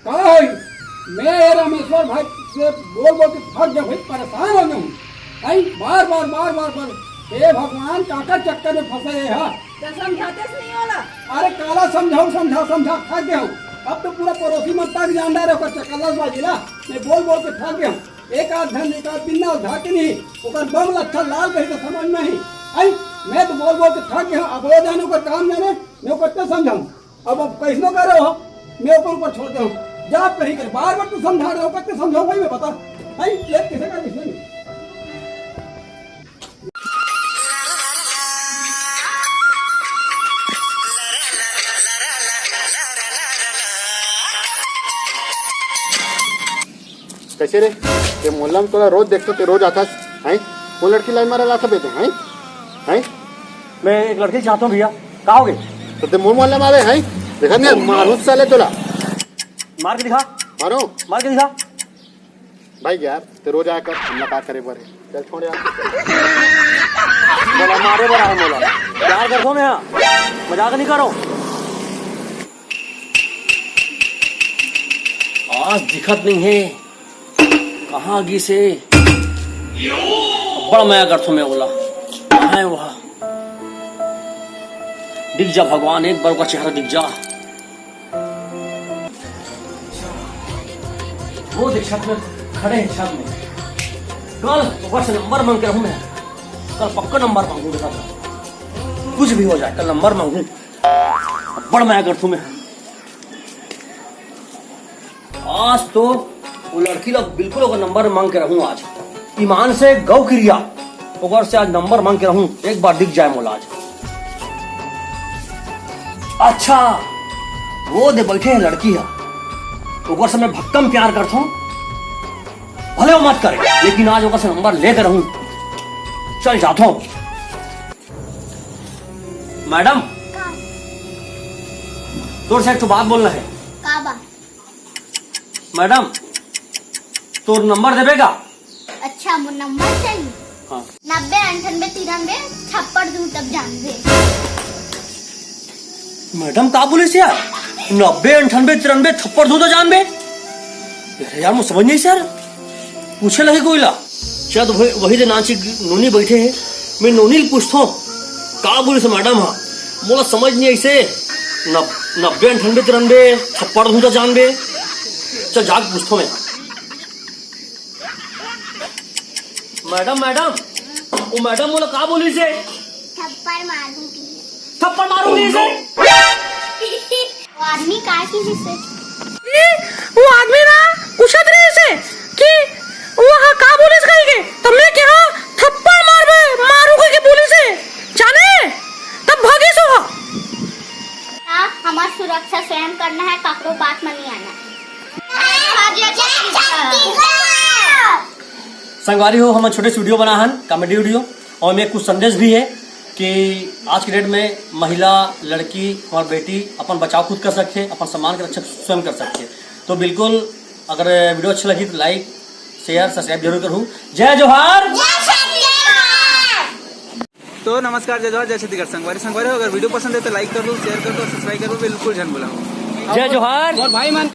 कहा मैं रमेश्वर भाई से बोल बोल के थक गया भाई, परेशान हो गया हूँ भाई। बार बार बार बार बार हे भगवान काका चक्कर में फंसे है। तो समझाते से नहीं होला। अरे काला समझाओ समझा समझा थक गया हूँ। अब तो पूरा पड़ोसी मत तक जानदार है चक्कर ना, मैं बोल बोल के थक गया हूँ। एक आध धन एक आध बिन्ना उठा के नहीं ओकर बम अच्छा लाल कही तो समझ में नहीं आई। मैं तो बोल बोल के थक गया हूँ। अब वो जाने ओकर काम जाने मैं ओकर क्या समझाऊँ। अब कैसनो करे हो मैं ऊपर छोड़ते हूँ। जा कहीं कर बार बार तू समझा रहे हो कब समझाऊँ भाई मैं बता भाई ले किसे का किसे नहीं। कैसे रे ये मोहल्ला में तोरा रोज देखते ते रोज आता है। वो लड़की लाइन मारा लाता बेटे हैं हैं। मैं एक लड़की चाहता हूँ भैया, कहोगे तो ते मोहल्ला में आवे हैं देखा नहीं मारू साले तोला मार के दिखा, मारो मार के दिखा। भाई यार ते रोज आकर हमला का करे पर चल छोड़ यार बोला मारे बड़ा है मोला प्यार करता हूँ मैं यहाँ, मजाक नहीं कर रहा हूँ। आज दिखत नहीं है कहाँ गी से बड़ा माया करता मैं बोला कहाँ है वहाँ। दिख जा भगवान एक बार का चेहरा दिख जा। वो देख छत में खड़े हैं छत में। कल ऊपर से नंबर मांग के रहूं मैं, कल पक्का नंबर मांगू बेटा कुछ भी हो जाए कल नंबर मांगू। बड़ा माया करता हूं मैं। आज तो वो लड़की लोग बिल्कुल अगर नंबर मांग के रहूं आज ईमान से गौ क्रिया ओकर से आज नंबर मांग के रहूं एक बार दिख जाए मोला आज। अच्छा वो दे बैठे हैं लड़की है ओकर से मैं भक्कम प्यार करता हूं भले वो मत करे लेकिन आज ओकर से नंबर लेकर रहूं। चल जाता हूं। मैडम तोर से एक बात बोलना है। का बात? मैडम तोर नंबर देवेगा? अच्छा वो नंबर चाहिए। हाँ 90 98 93 56 तब जानबे। मैडम का बोले से यार 90 98 93 थप्पड़ दूं तो जानबे यार मुझे समझ नहीं सर पूछे लगे कोई ला शायद वही दे नाची नोनी बैठे हैं मैं नोनी पूछता हूँ का बोले से मैडम। हाँ मोला समझ नहीं ऐसे 90 98 93 थप्पड़ दूं तो जानबे। चल जाग पूछता हूँ मैं। मैडम मैडम वो मैडम बोला का बोली से थप्पड़ मारूंगी। थप्पड़ मारूंगी से वो आदमी का किसी से वो आदमी ना पूछत रहे से कि वो हाँ का पुलिस कहेंगे तब मैं क्या थप्पड़ मारबे मारूंगा के पुलिस है जाने तब भागे सो। हाँ हमार सुरक्षा स्वयं करना है काकरो बात में नहीं आना। संगवारी हो हम छोटे वीडियो बना हन कॉमेडी वीडियो और में कुछ संदेश भी है कि आज के डेट में महिला लड़की और बेटी अपन बचाव खुद कर सकते हैं अपन सम्मान की रक्षा स्वयं कर सकते हैं। तो बिल्कुल अगर वीडियो अच्छी लगी तो लाइक शेयर सब्सक्राइब जरूर करूँ। जय जोहार। तो नमस्कार जय जोहार जय छत्तीसगढ़ संगवारी हो। अगर वीडियो पसंद है तो लाइक कर दो शेयर कर दो सब्सक्राइब कर दो बिल्कुल जन बुलाओ। जय जोहार और भाई मन